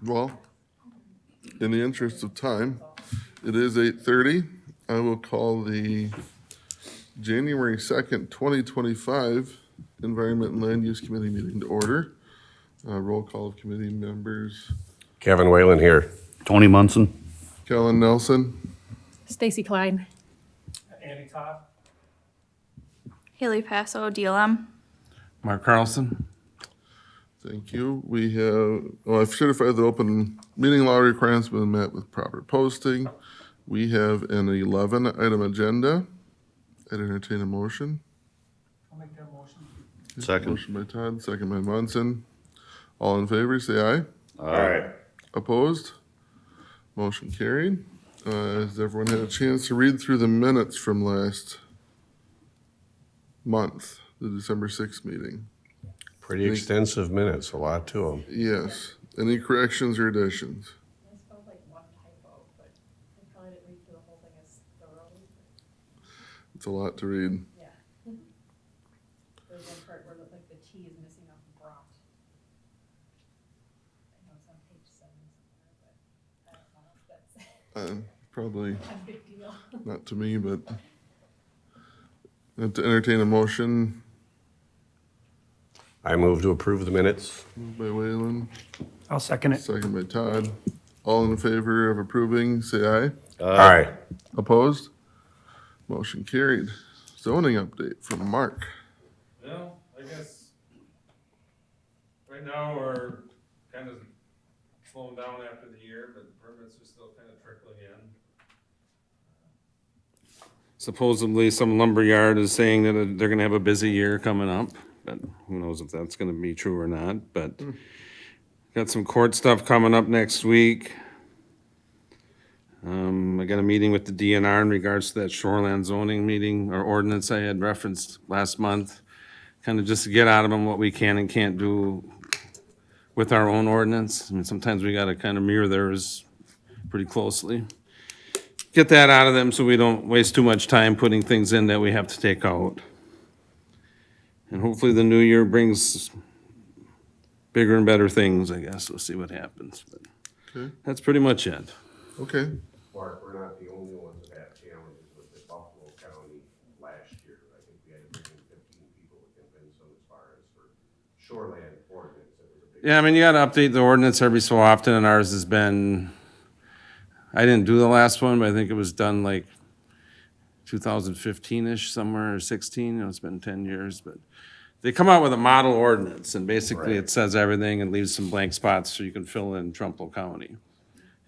Well, in the interest of time, it is 8:30. I will call the January 2nd, 2025 Environment and Land Use Committee meeting to order. Roll call of committee members. Kevin Whalen here. Tony Munson. Kellen Nelson. Stacy Klein. Andy Todd. Haley Passo, DLM. Mark Carlson. Thank you. We have, I've certified that open meeting law requirements have been met with proper posting. We have an 11-item agenda. I'd entertain a motion. I'll make that motion. Second. Motion by Todd, second by Munson. All in favor, say aye. Aye. Opposed? Motion carried. Has everyone had a chance to read through the minutes from last month, the December 6th meeting? Pretty extensive minutes, a lot to them. Yes. Any corrections or additions? I spelled like one typo, but I probably didn't read through the whole thing as thoroughly. It's a lot to read. Yeah. There's one part where like the T is missing off brought. I know it's on page 7 somewhere, but I don't know if that's Probably a big deal. not to me, but I have to entertain a motion. I move to approve the minutes. Moved by Whalen, I'll second it. second by Todd. All in favor of approving, say aye. Aye. Opposed? Motion carried. Zoning update from Mark. Well, I guess right now we're kind of slowing down after the year, but the permits are still kind of trickling in. Supposedly, some lumberyard is saying that they're gonna have a busy year coming up, but who knows if that's gonna be true or not, but got some court stuff coming up next week. I got a meeting with the DNR in regards to that shoreland zoning meeting or ordinance I had referenced last month. Kind of just to get out of them what we can and can't do with our own ordinance. I mean, sometimes we gotta kind of mirror theirs pretty closely. Get that out of them so we don't waste too much time putting things in that we have to take out. And hopefully the new year brings bigger and better things, I guess. We'll see what happens. But Okay, that's pretty much it. okay. Mark, we're not the only ones that have challenges with the Buffalo County last year. I think we had to bring in 15 people to convince them as far as for shoreland ordinance. It was a big. Yeah, I mean, you gotta update the ordinance every so often, and ours has been, I didn't do the last one, but I think it was done like 2015-ish somewhere, or 16, it's been 10 years, but they come out with a model ordinance, and basically it says everything and leaves some blank spots so you can fill in Trempealeau County.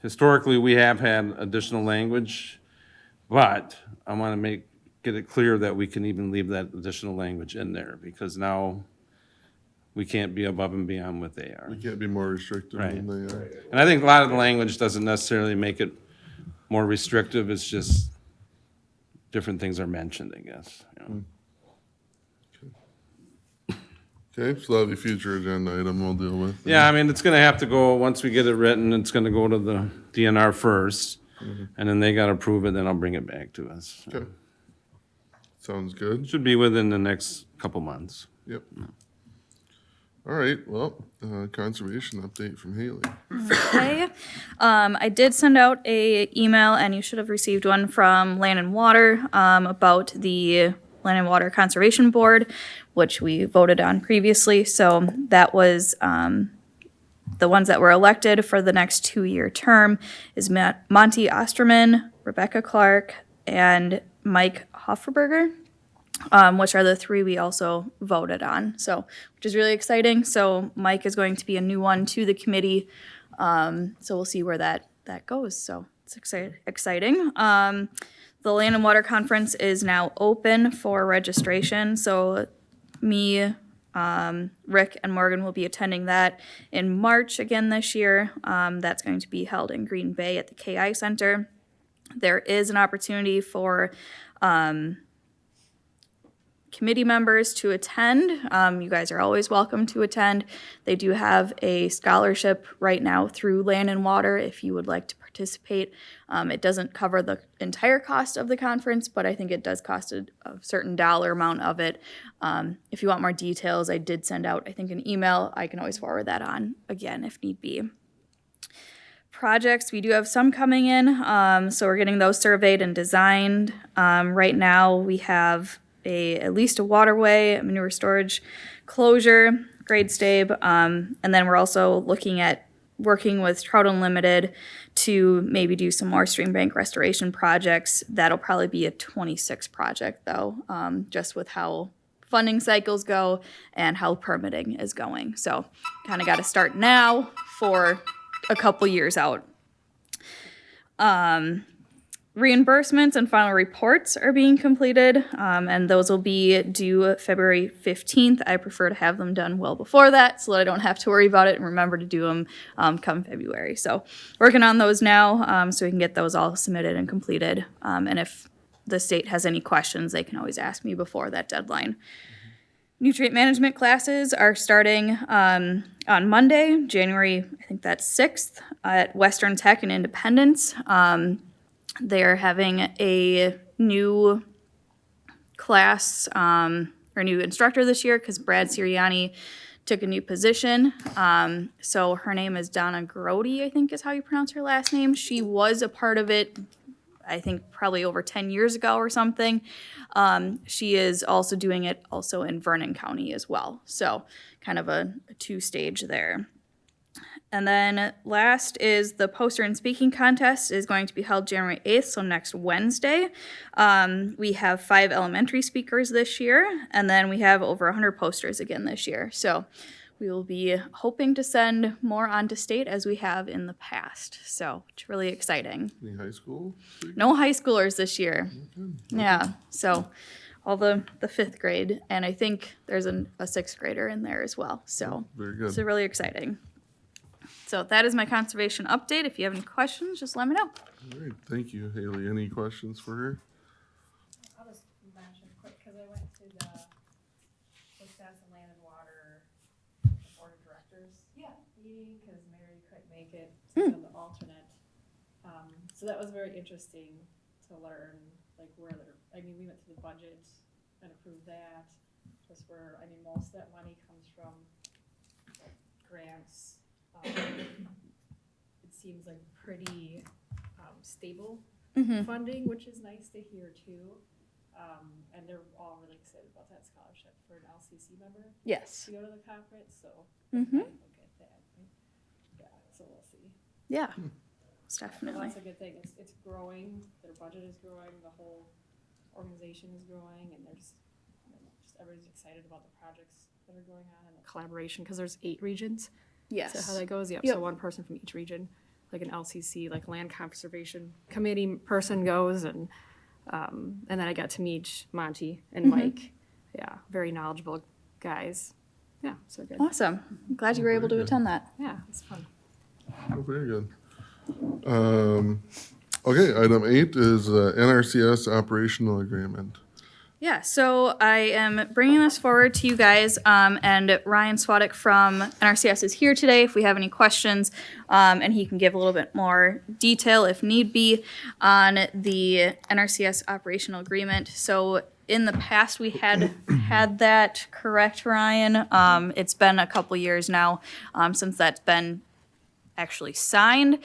Historically, we have had additional language, but I wanna get it clear that we can even leave that additional language in there, because now we can't be above and beyond what they are. We can't be more restrictive than they are. And I think a lot of the language doesn't necessarily make it more restrictive, it's just different things are mentioned, I guess. You know. Okay, so that'll be a future agenda item we'll deal with. Yeah, I mean, it's gonna have to go, once we get it written, it's gonna go to the DNR first, and then they gotta approve it, then I'll bring it back to us. Okay. Sounds good. Should be within the next couple months. Yep. All right, well, conservation update from Haley. Okay. I did send out a email, and you should have received one from Land and Water about the Land and Water Conservation Board, which we voted on previously. So that was the ones that were elected for the next 2-year term is Monty Osterman, Rebecca Clark, and Mike Hofferberger. Which are the 3 we also voted on, so, which is really exciting. So Mike is going to be a new one to the committee, so we'll see where that goes, so it's exciting. The Land and Water Conference is now open for registration, so me, Rick, and Morgan will be attending that in March again this year. That's going to be held in Green Bay at the KI Center. There is an opportunity for committee members to attend. You guys are always welcome to attend. They do have a scholarship right now through Land and Water if you would like to participate. It doesn't cover the entire cost of the conference, but I think it does cost a certain dollar amount of it. If you want more details, I did send out, I think, an email. I can always forward that on again if need be. Projects, we do have some coming in, so we're getting those surveyed and designed. Right now, we have at least a waterway, a manure storage closure, grade stabe, and then we're also looking at working with Trout Unlimited to maybe do some more stream bank restoration projects. That'll probably be a 26 project though, just with how funding cycles go and how permitting is going. So kind of got to start now for a couple years out. Reimbursements and final reports are being completed, and those will be due February 15th. I prefer to have them done well before that so that I don't have to worry about it and remember to do them come February. So working on those now so we can get those all submitted and completed. And if the state has any questions, they can always ask me before that deadline. Nutrient management classes are starting on Monday, January, I think that's 6th, at Western Tech and Independence. They're having a new class or new instructor this year because Brad Sirianni took a new position. So her name is Donna Grody, I think is how you pronounce her last name. She was a part of it, I think probably over 10 years ago or something. She is also doing it also in Vernon County as well. So kind of a two-stage there. And then last is the poster and speaking contest is going to be held January 8th, so next Wednesday. We have 5 elementary speakers this year, and then we have over 100 posters again this year. So we will be hoping to send more on to state as we have in the past. So it's really exciting. Any high school? No high schoolers this year. Yeah, so all the 5th grade, and I think there's a 6th grader in there as well. So Very good. it's really exciting. So that is my conservation update. If you have any questions, just let me know. All right, thank you, Haley. Any questions for her? I'll just mention quick, because I went to the Wisconsin Land and Water Board of Directors meeting, because Mary couldn't make it, so I'm the alternate. So that was very interesting to learn, like, where they're, I mean, we went through the budget and approved that, just where, I mean, most of that money comes from like, grants. It seems like pretty stable funding, which is nice to hear too. And they're all really excited about that scholarship for an LCC member Yes. to go to the conference. So we'll get that. Yeah, so we'll see. Yeah, it's definitely. That's a good thing. It's growing. Their budget is growing. The whole organization is growing, and there's just everybody's excited about the projects that are going on and the collaboration because there's 8 regions. Yes. Is that how that goes? Yep. Yep. So one person from each region, like an LCC, like land conservation committee person goes, and then I got to meet Monty and Mike. Yeah, very knowledgeable guys. Yeah, so good. Awesome. I'm glad you were able to attend that. Yeah, it's fun. Oh, very good. Okay, item 8 is NRCS operational agreement. Yeah, so I am bringing this forward to you guys, and Ryan Swadek from NRCS is here today if we have any questions, and he can give a little bit more detail if need be on the NRCS operational agreement. So in the past, we had that, correct, Ryan? It's been a couple years now since that's been actually signed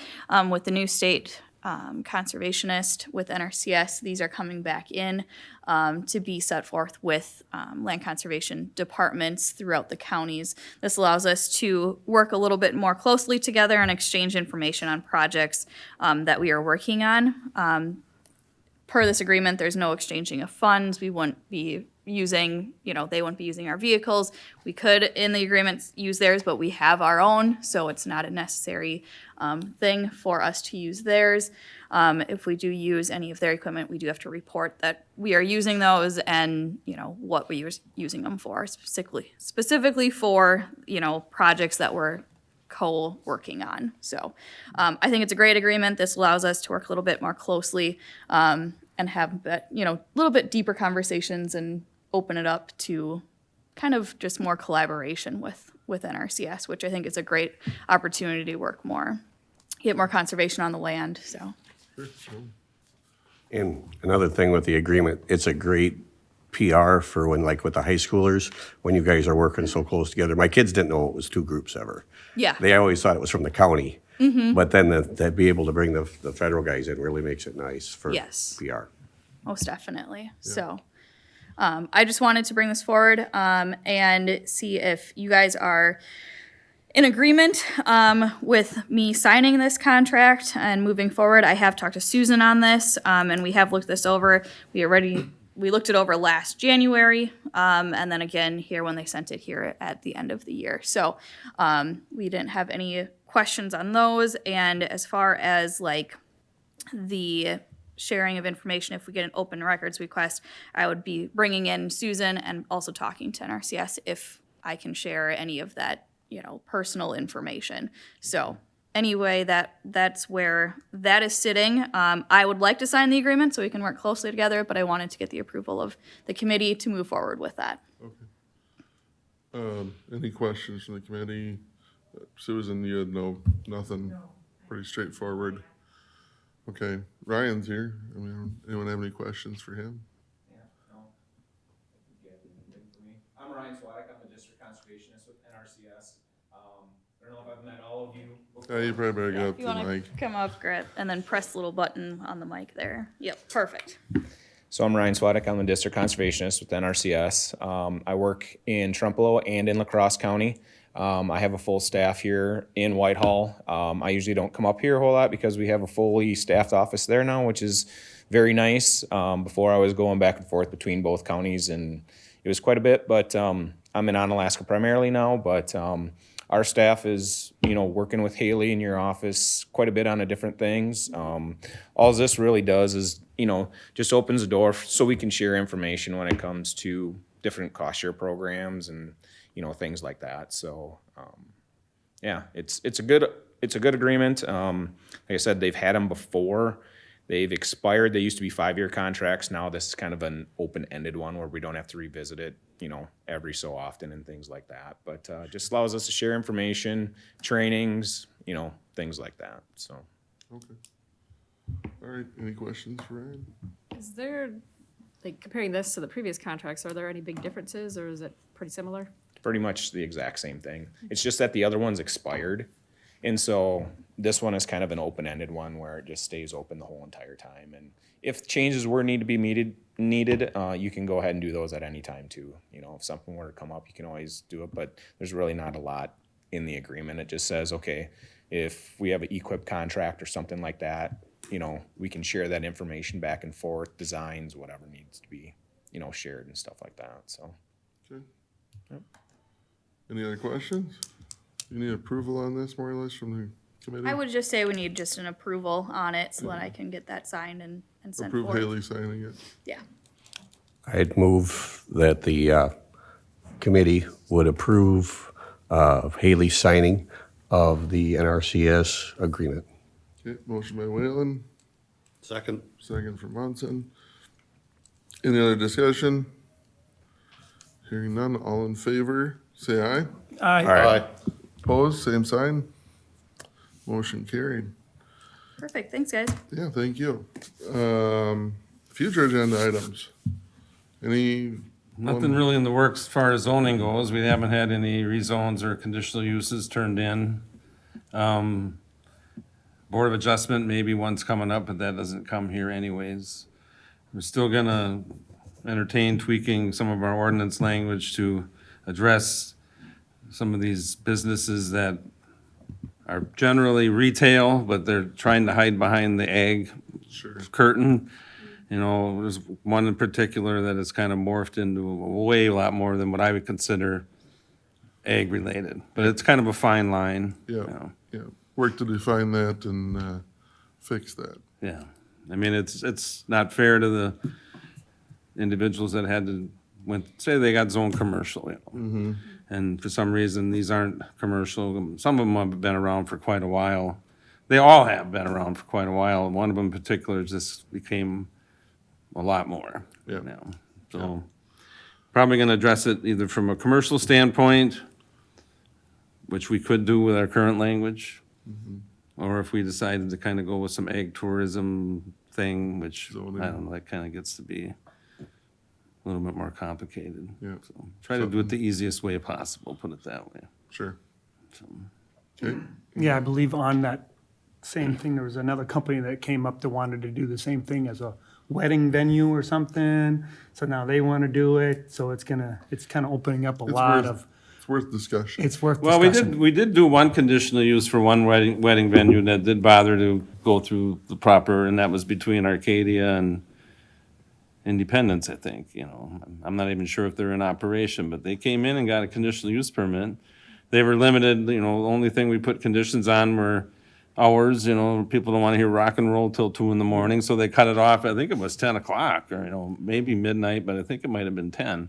with the new state conservationist with NRCS. These are coming back in to be set forth with land conservation departments throughout the counties. This allows us to work a little bit more closely together and exchange information on projects that we are working on. Per this agreement, there's no exchanging of funds. We wouldn't be using, they wouldn't be using our vehicles. We could, in the agreement, use theirs, but we have our own, so it's not a necessary thing for us to use theirs. If we do use any of their equipment, we do have to report that we are using those and, what we are using them for, specifically for, projects that we're co-working on. So I think it's a great agreement. This allows us to work a little bit more closely and have, a little bit deeper conversations and open it up to kind of just more collaboration with NRCS, which I think is a great opportunity to work more, get more conservation on the land, so. And another thing with the agreement, it's a great PR for when, like with the high schoolers, when you guys are working so close together. My kids didn't know it was 2 groups ever. Yeah. They always thought it was from the county. But then to be able to bring the federal guys in really makes it nice for Yes. PR. Most definitely. So, I just wanted to bring this forward, and see if you guys are in agreement, with me signing this contract and moving forward. I have talked to Susan on this, and we have looked this over. We looked it over last January, and then again here when they sent it here at the end of the year. So, we didn't have any questions on those. And as far as like the sharing of information, if we get an open records request, I would be bringing in Susan and also talking to NRCS if I can share any of that, personal information. So anyway, that's where that is sitting. I would like to sign the agreement so we can work closely together, but I wanted to get the approval of the committee to move forward with that. Any questions from the committee? Susan, you had nothing, pretty straightforward. Okay, Ryan's here. I mean, anyone have any questions for him? Yeah, no. You have anything for me? I'm Ryan Swadek, I'm a district conservationist with NRCS. I don't know if I've met all of you before. You probably better get up If to you the want mic. to come up, Grit, and then press the little button on the mic there. Yep, perfect. So I'm Ryan Swadek, I'm a district conservationist with NRCS. I work in Trempealeau and in La Crosse County. I have a full staff here in Whitehall. I usually don't come up here a whole lot because we have a fully staffed office there now, which is very nice. Before I was going back and forth between both counties and it was quite a bit, but I'm in Onalaska primarily now, but our staff is, working with Haley in your office quite a bit on different things. All this really does is, just opens the door so we can share information when it comes to different cost share programs and, things like that. So, yeah, it's a good agreement. Like I said, they've had them before. They've expired. They used to be 5-year contracts. Now this is kind of an open-ended one where we don't have to revisit it, every so often and things like that. But just allows us to share information, trainings, things like that. So. Okay. All right, any questions for Ryan? Is there, comparing this to the previous contracts, are there any big differences or is it pretty similar? Pretty much the exact same thing. It's just that the other one's expired. And so this one is kind of an open-ended one where it just stays open the whole entire time. And if changes were need to be needed, you can go ahead and do those at any time too. If something were to come up, you can always do it, but there's really not a lot in the agreement. It just says, okay, if we have an EQIP contract or something like that, we can share that information back and forth, designs, whatever needs to be, shared and stuff like that, so. Okay. Yep. Any other questions? You need approval on this more or less from the committee? I would just say we need just an approval on it so that I can get that signed and sent Approve forward. Haley signing it. Yeah. I'd move that the committee would approve Haley's signing of the NRCS agreement. Okay, motion by Whalen, Second. second from Munson. Any other discussion? Hearing none, all in favor, say aye. Aye. Opposed, same sign. Motion carried. Perfect. Thanks, guys. Yeah, thank you. Future agenda items. Any? Nothing really in the works as far as zoning goes. We haven't had any rezones or conditional uses turned in. Board of Adjustment, maybe one's coming up, but that doesn't come here anyways. We're still gonna entertain tweaking some of our ordinance language to address some of these businesses that are generally retail, but they're trying to hide behind the ag Sure. curtain. There's one in particular that has kind of morphed into a lot more than what I would consider ag-related, but it's kind of a fine line. Yeah, yeah. Work to define that and fix that. Yeah, I mean, it's not fair to the individuals that say they got zone commercial, And for some reason, these aren't commercial. Some of them have been around for quite a while. They all have been around for quite a while. One of them in particular just became a lot more Yeah. now. So probably gonna address it either from a commercial standpoint, which we could do with our current language, or if we decided to kind of go with some ag tourism thing, which, Zoning. I don't know, that kind of gets to be a little bit more complicated. Yeah. So try to do it the easiest way possible, put it that way. Sure. Okay, Yeah, I believe on that same thing, there was another company that came up that wanted to do the same thing as a wedding venue or something. So now they want to do it, so it's kind of opening up a lot of, it's worth discussion. it's worth Well, discussing. we did do one conditional use for one wedding venue that did bother to go through the proper, and that was between Arcadia and Independence, I think, you know. I'm not even sure if they're in operation, but they came in and got a conditional use permit. They were limited, you know, the only thing we put conditions on were hours, you know, people don't want to hear rock and roll till 2 a.m, so they cut it off, I think it was 10 o'clock, or, you know, maybe midnight, but I think it might have been 10.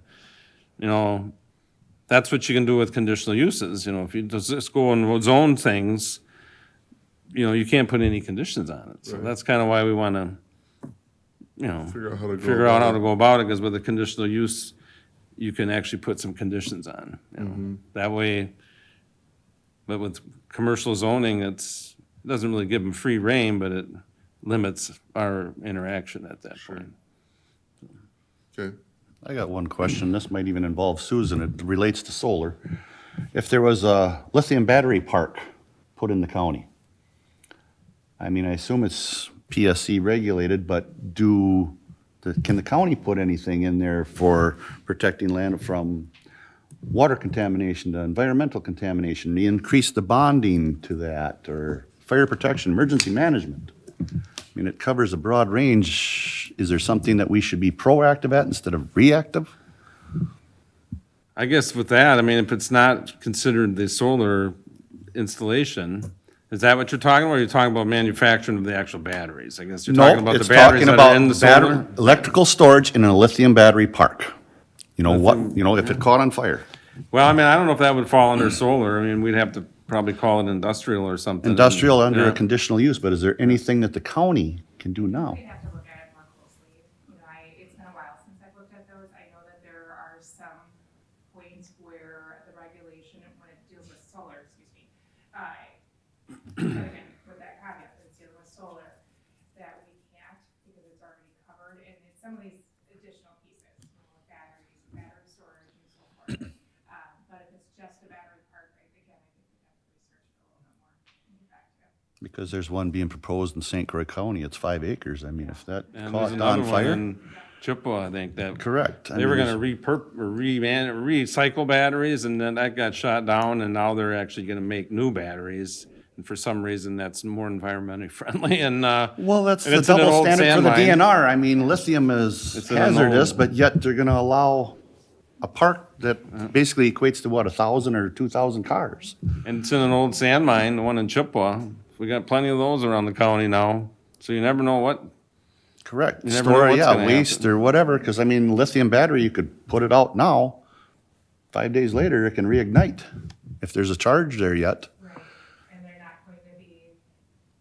You know, that's what you can do with conditional uses, you know, if you just go and zone things, you know, you can't put any conditions on it. So Right. that's kind of why we want to, you know, Figure out how to go figure out about how it. to go about it, because with a conditional use, you can actually put some conditions on, you know. That way, but with commercial zoning, it doesn't really give them free rein, but it limits our interaction at that point. Okay, I got one question. This might even involve Susan. It relates to solar. If there was a lithium battery park put in the county, I mean, I assume it's PSC regulated, but can the county put anything in there for protecting land from water contamination to environmental contamination, increase the bonding to that, or fire protection, emergency management? I mean, it covers a broad range. Is there something that we should be proactive at instead of reactive? I guess with that, I mean, if it's not considered the solar installation, is that what you're talking about? Or are you talking about manufacturing of the actual batteries? I guess you're talking No, about the it's batteries talking that are in the about solar? electrical storage in a lithium battery park. You know what, you know, if it caught on fire. Well, I mean, I don't know if that would fall under solar. I mean, we'd have to probably call it industrial or something. Industrial under Yeah. a conditional use, but is there anything that the county can do now? We'd have to look at it more closely. You know, it's been a while since I've looked at those. I know that there are some points where the regulation, when it deals with solar, excuse me, again, with that caveat, that it's dealing with solar, that we can't, because it's already covered, and it's some of these additional pieces, you know, with battery storage and so forth. But if it's just a battery park, again, I think we'd have to research it a little bit more and get back to you. Because there's one being proposed in St. Croix County, it's 5 acres. I mean, if that And there's caught another on one fire. in Chippewa, I think, that. Correct. I They were mean, gonna recycle batteries, and then that got shot down, and now they're actually gonna make new batteries. And for some reason, that's more environmentally friendly, and, Well, that's and the it's in an double old standard for the sand mine. DNR. I mean, lithium is It's in an hazardous, old- but yet they're gonna allow a park that basically equates to what, 1,000 or 2,000 cars? And it's in an old sand mine, the one in Chippewa. We got plenty of those around the county now, so you never know what. Correct. You never know Store, what's yeah, gonna waste happen. or whatever, because I mean, lithium battery, you could put it out now. 5 days later, it can reignite, if there's a charge there yet. Right, and they're not going to be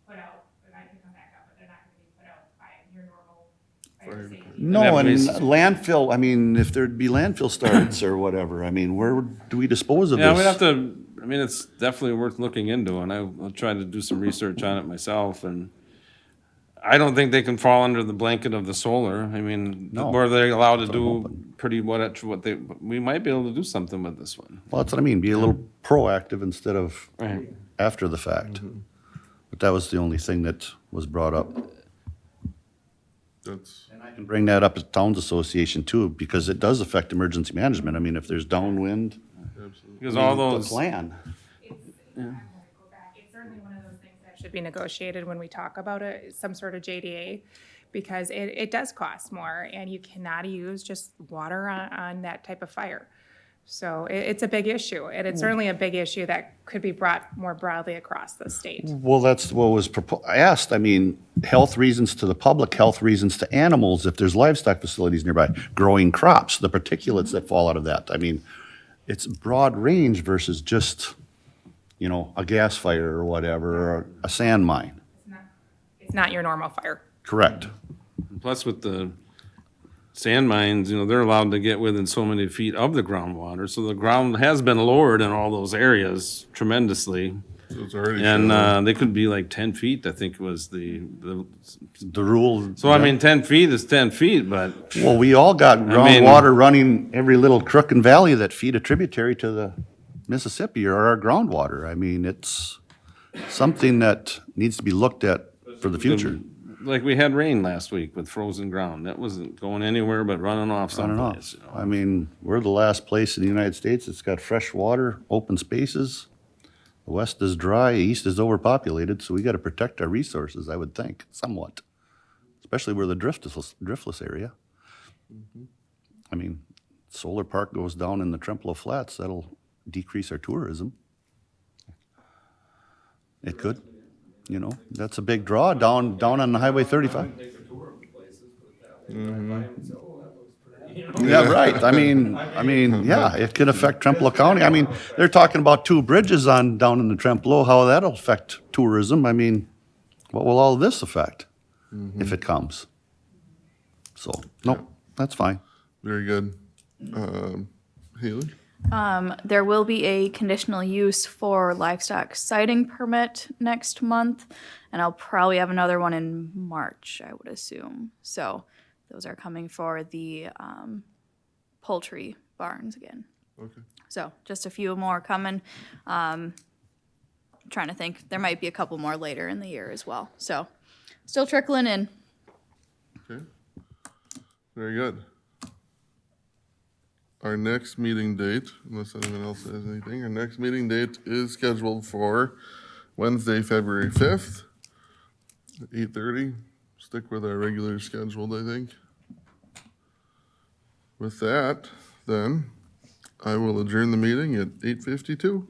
put out, and I can come back up, but they're not gonna be put out by your normal fire safety. No, have and waste. landfill, I mean, if there'd be landfill starts or whatever, I mean, where do we dispose of Yeah, we'd this? have to, I mean, it's definitely worth looking into, and I'll try to do some research on it myself, and I don't think they can fall under the blanket of the solar. I mean, No. where they're allowed to do pretty what they, we might be able to do something with this one. Well, that's what I mean, be a little proactive instead of Right. after the fact. But that was the only thing that was brought up. that's, And I can bring that up at Towns Association too, because it does affect emergency management. I mean, if there's downwind, Because all the those, plan. I'm gonna go back. It's certainly one of those things that should be negotiated when we talk about it, some sort of JDA, because it does cost more, and you cannot use just water on that type of fire. So it's a big issue, and it's certainly a big issue that could be brought more broadly across the state. Well, that's what was asked. I mean, health reasons to the public, health reasons to animals, if there's livestock facilities nearby, growing crops, the particulates that fall out of that. I mean, it's broad range versus just, you know, a gas fire or whatever, or a sand mine. It's not your normal fire. Correct. plus with the sand mines, you know, they're allowed to get within so many feet of the groundwater, so the ground has been lowered in all those areas tremendously. so it's already. And, shallow. they could be like 10 feet, I think was the, The rule. so I mean, 10 feet is 10 feet, but Well, we all got mean- groundwater running every little crook and valley that feed a tributary to the Mississippi or our groundwater. I mean, it's something that needs to be looked at for the future. Like we had rain last week with frozen ground. That wasn't going anywhere but running off I don't know. someplace. You know? I mean, we're the last place in the United States that's got fresh water, open spaces. The west is dry, east is overpopulated, so we gotta protect our resources, I would think, somewhat. Especially where the driftless area. I mean, solar park goes down in the Trempealeau Flats, that'll decrease our tourism. It could, you know, that's a big draw down on the Highway 35. Yeah, right. I mean, yeah, it could affect Trempealeau County. I mean, they're talking about 2 bridges down in the Trempealeau, how that'll affect tourism. I mean, what will all this affect if it comes? So, no, that's fine. Very good. Haley? There will be a conditional use for livestock sighting permit next month, and I'll probably have another one in March, I would assume. So those are coming for the poultry barns again. Okay. So just a few more coming. Trying to think, there might be a couple more later in the year as well. So still trickling in. Okay. Very good. Our next meeting date, unless anyone else has anything, our next meeting date is scheduled for Wednesday, February 5th, at 8:30. Stick with our regular scheduled, I think. With that, then, I will adjourn the meeting at 8:52.